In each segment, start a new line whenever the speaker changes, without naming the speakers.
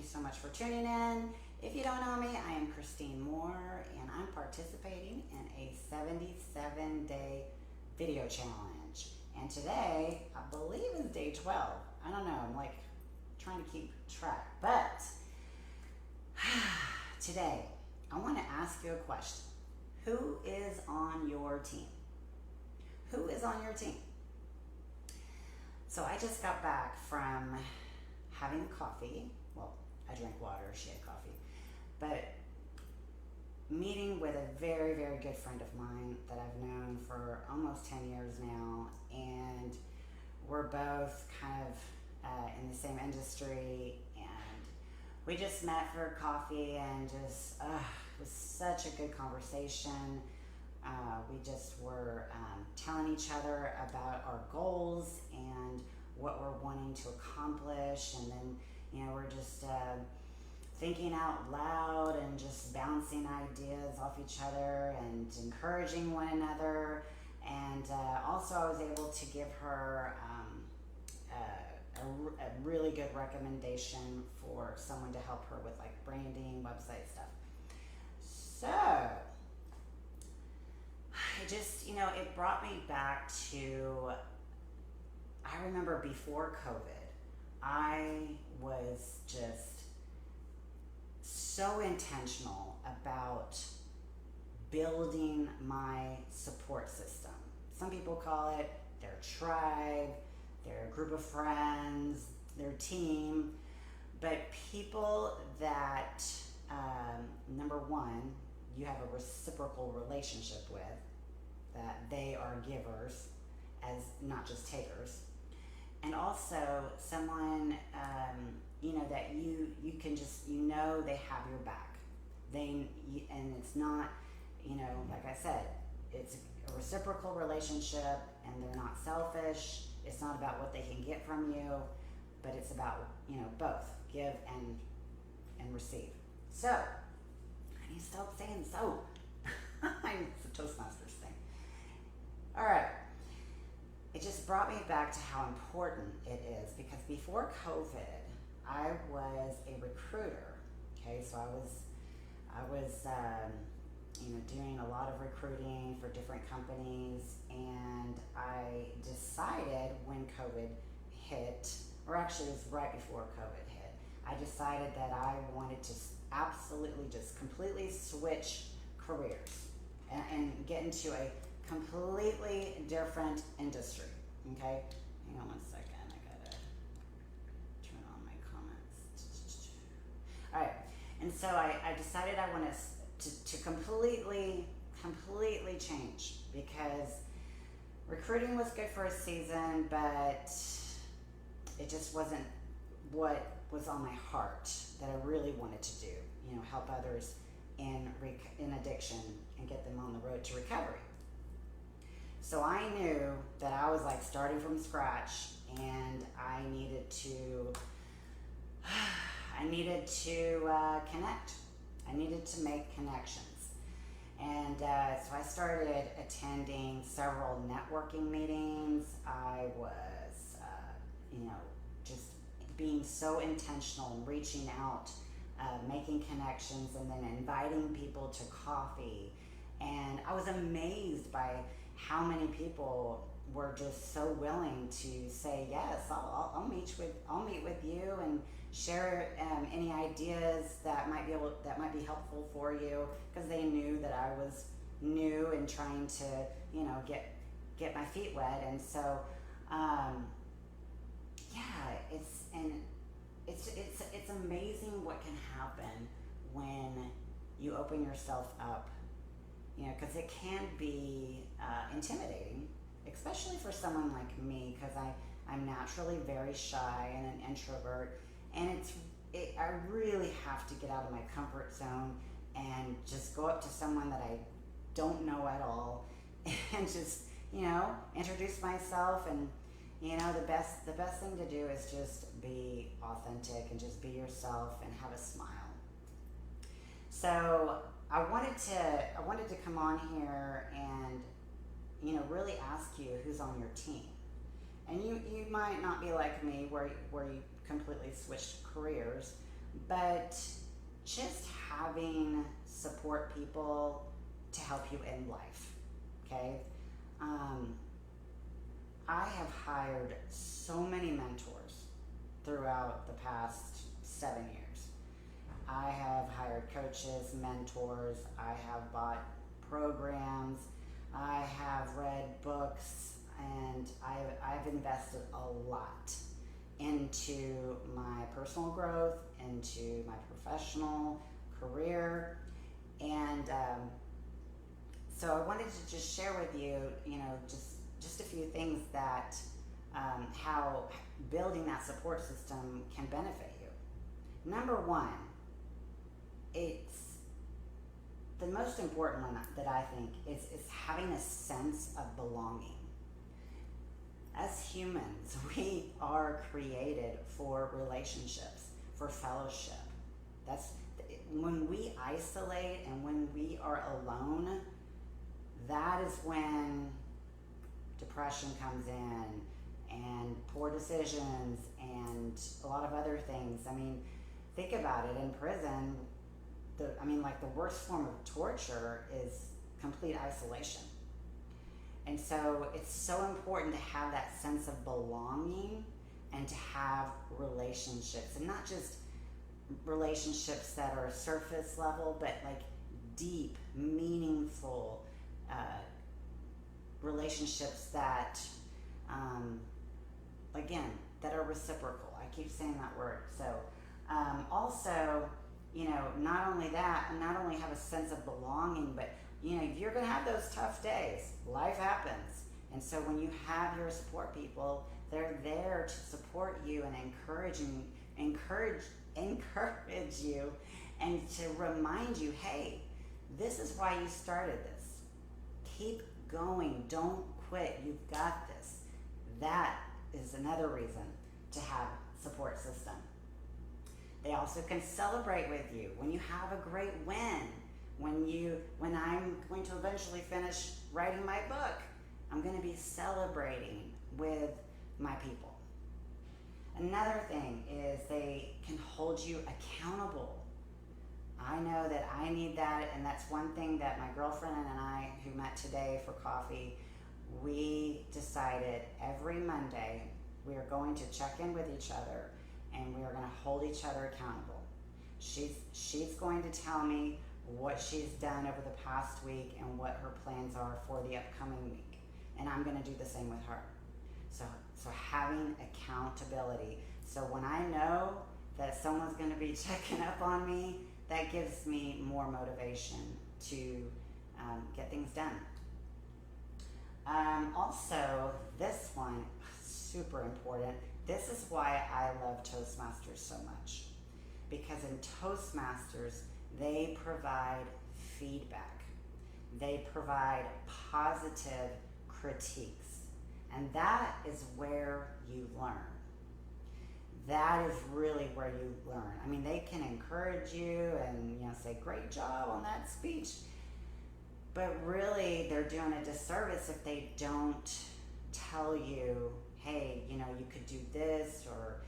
you so much for tuning in. If you don't know me, I am Christine Moore, and I'm participating in a 77-day video challenge. And today, I believe is day 12. I don't know, I'm like trying to keep track. But today, I want to ask you a question. Who is on your team? Who is on your team? So I just got back from having coffee. Well, I drank water, she had coffee. But meeting with a very, very good friend of mine that I've known for almost 10 years now. And we're both kind of in the same industry. And we just met for coffee and just, it was such a good conversation. We just were telling each other about our goals and what we're wanting to accomplish, and then we're just thinking out loud and just bouncing ideas off each other and encouraging one another. And also I was able to give her a really good recommendation for someone to help her with like branding, website stuff. So it just, it brought me back to, I remember before COVID, I was just so intentional about building my support system. Some people call it their tribe, their group of friends, their team, but people that, number one, you have a reciprocal relationship with, that they are givers as not just takers, and also someone that you can just they have your back. And it's not like I said, it's a reciprocal relationship, and they're not selfish. It's not about what they can get from you, but it's about both give and receive. So I need to stop saying so. It's a Toastmasters thing. All right. It just brought me back to how important it is, because before COVID, I was a recruiter. Okay, so I was doing a lot of recruiting for different companies, and I decided when COVID hit, or actually it was right before COVID hit, I decided that I wanted to absolutely just completely switch careers and get into a completely different industry. Okay, hang on one second, I gotta turn on my comments. All right, and so I decided I want to completely change, because recruiting was good for a season, but it just wasn't what was on my heart that I really wanted to do. Help others in addiction and get them on the road to recovery. So I knew that I was like starting from scratch, and I needed to connect. I needed to make connections. And so I started attending several networking meetings. I was, just being so intentional and reaching out, making connections, and then inviting people to coffee. And I was amazed by how many people were just so willing to say, yes, I'll meet with you and share any ideas that might be helpful for you, because they knew that I was new and trying to get my feet wet. And so it's amazing what can happen when you open yourself up, because it can be intimidating, especially for someone like me, because I'm naturally very shy and an introvert, and I really have to get out of my comfort zone and just go up to someone that I don't know at all and just introduce myself. And the best thing to do is just be authentic and just be yourself and have a smile. So I wanted to come on here and really ask you who's on your team. And you might not be like me where you completely switched careers, but just having support people to help you in life. Okay. Um, I have hired so many mentors throughout the past 7 years. I have hired coaches, mentors, I have bought programs, I have read books, and I've invested a lot into my personal growth, into my professional career, and so I wanted to just share with you, just a few things that how building that support system can benefit you. Number one, it's the most important one that I think is having a sense of belonging. As humans, we are created for relationships, for fellowship. That's when we isolate and when we are alone, that is when depression comes in and poor decisions and a lot of other things. I mean, think about it. In prison, the worst form of torture is complete isolation. And so it's so important to have that sense of belonging and to have relationships, and not just relationships that are surface level, but like deep, meaningful relationships that, again, that are reciprocal. I keep saying that word. So also, not only that, not only have a sense of belonging, but you're going to have those tough days. Life happens. And so when you have your support people, they're there to support you and encourage you and to remind you, hey, this is why you started this. Keep going. Don't quit. You've got this. That is another reason to have support system. They also can celebrate with you when you have a great win. When I'm going to eventually finish writing my book, I'm going to be celebrating with my people. Another thing is they can hold you accountable. I know that I need that, and that's one thing that my girlfriend and I, who met today for coffee, we decided every Monday we are going to check in with each other and we are going to hold each other accountable. She's going to tell me what she's done over the past week and what her plans are for the upcoming week. And I'm going to do the same with her. So having accountability. So when I know that someone's going to be checking up on me, that gives me more motivation to get things done. Also, this one, super important. This is why I love Toastmasters so much. Because in Toastmasters, they provide feedback. They provide positive critiques. And that is where you learn. That is really where you learn. I mean, they can encourage you and say, great job on that speech. But really, they're doing a disservice if they don't tell you, hey, you could do this, or,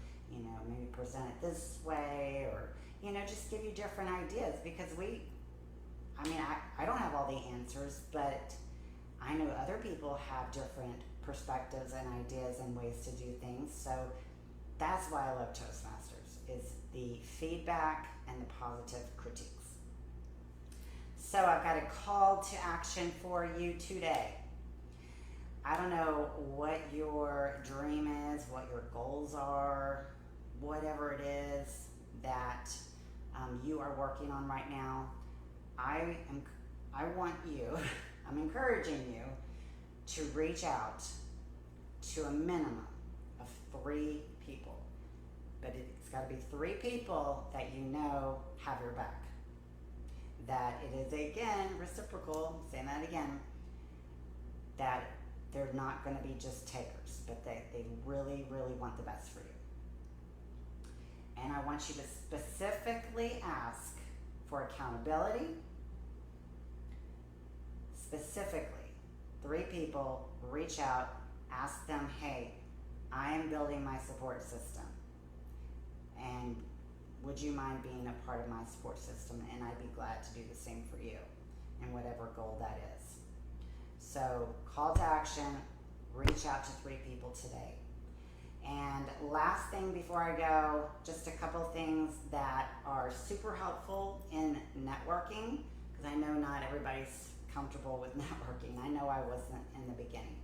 maybe present it this way, or, just give you different ideas. Because I don't have all the answers, but I know other people have different perspectives and ideas and ways to do things. So that's why I love Toastmasters, is the feedback and the positive critiques. So I've got a call to action for you today. I don't know what your dream is, what your goals are, whatever it is that you are working on right now. I want you, I'm encouraging you to reach out to a minimum of 3 people. But it's got to be 3 people that have your back. That it is, again, reciprocal, saying that again, that they're not going to be just takers, but they really, really want the best for you. And I want you to specifically ask for accountability. Specifically, 3 people, reach out, ask them, hey, I am building my support system. And would you mind being a part of my support system? And I'd be glad to do the same for you and whatever goal that is. So call to action, reach out to 3 people today. And last thing before I go, just a couple things that are super helpful in networking, because I know not everybody's comfortable with networking. I know I wasn't in the beginning.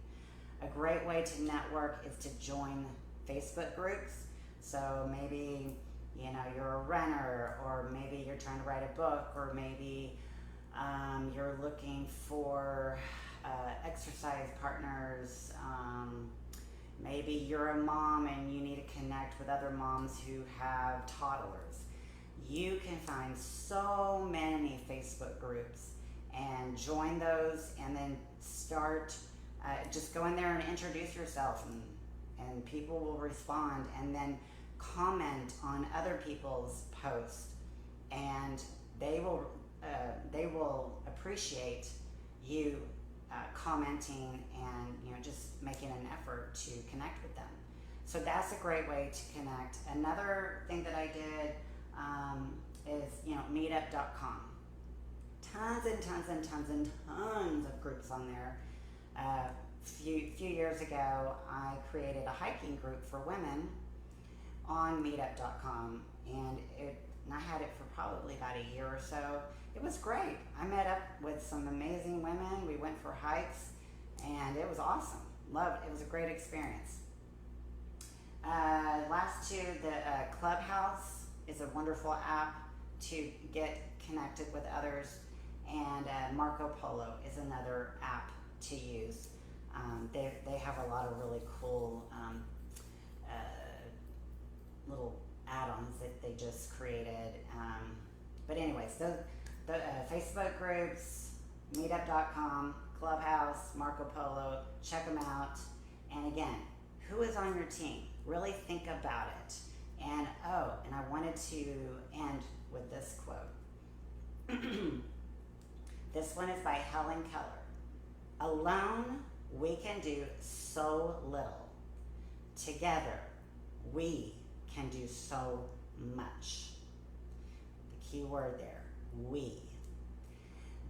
A great way to network is to join Facebook groups. So maybe, you know, you're a runner, or maybe you're trying to write a book, or maybe you're looking for exercise partners. Maybe you're a mom and you need to connect with other moms who have toddlers. You can find so many Facebook groups and join those, and then start, just go in there and introduce yourself, and people will respond, and then comment on other people's posts, and they will appreciate you commenting and, you know, just making an effort to connect with them. So that's a great way to connect. Another thing that I did is, you know, meetup.com. Tons and tons and tons and tons of groups on there. Few years ago, I created a hiking group for women on meetup.com, and I had it for probably about a year or so. It was great. I met up with some amazing women. We went for hikes, and it was awesome. Loved it. It was a great experience. Last two, the Clubhouse is a wonderful app to get connected with others, and Marco Polo is another app to use. They have a lot of really cool little add-ons that they just created. But anyways, the Facebook groups, meetup.com, Clubhouse, Marco Polo, check them out. And again, who is on your team? Really think about it. And I wanted to end with this quote. This one is by Helen Keller. Alone, we can do so little. Together, we can do so much. The key word there, we.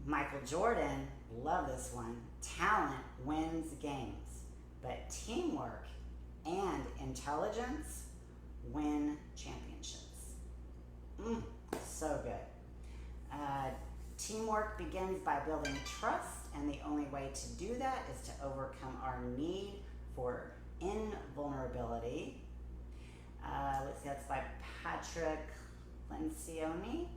Michael Jordan, love this one. Talent wins games, but teamwork and intelligence win championships. So good. Teamwork begins by building trust, and the only way to do that is to overcome our need for invulnerability. Let's see, that's by Patrick Lencioni.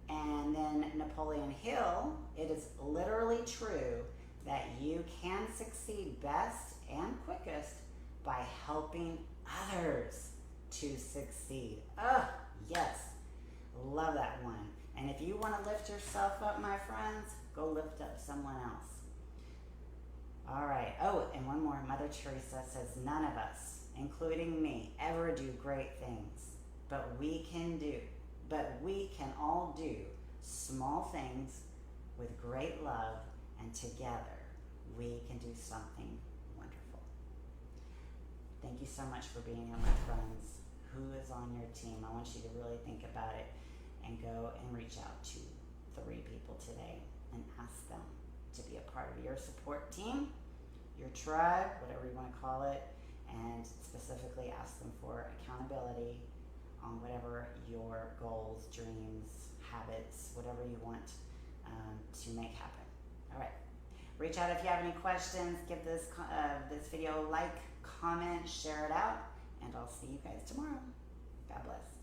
And then Napoleon Hill, it is literally true that you can succeed best and quickest by helping others to succeed. Yes, love that one. And if you want to lift yourself up, my friends, go lift up someone else. All right. Oh, and one more. Mother Teresa says, none of us, including me, ever do great things, but we can all do small things with great love, and together we can do something wonderful. Thank you so much for being here, my friends. Who is on your team? I want you to really think about it and go and reach out to 3 people today and ask them to be a part of your support team, your tribe, whatever you want to call it, and specifically ask them for accountability on whatever your goals, dreams, habits, whatever you want to make happen. All right. Reach out if you have any questions. Give this video a like, comment, share it out, and I'll see you guys tomorrow. God bless.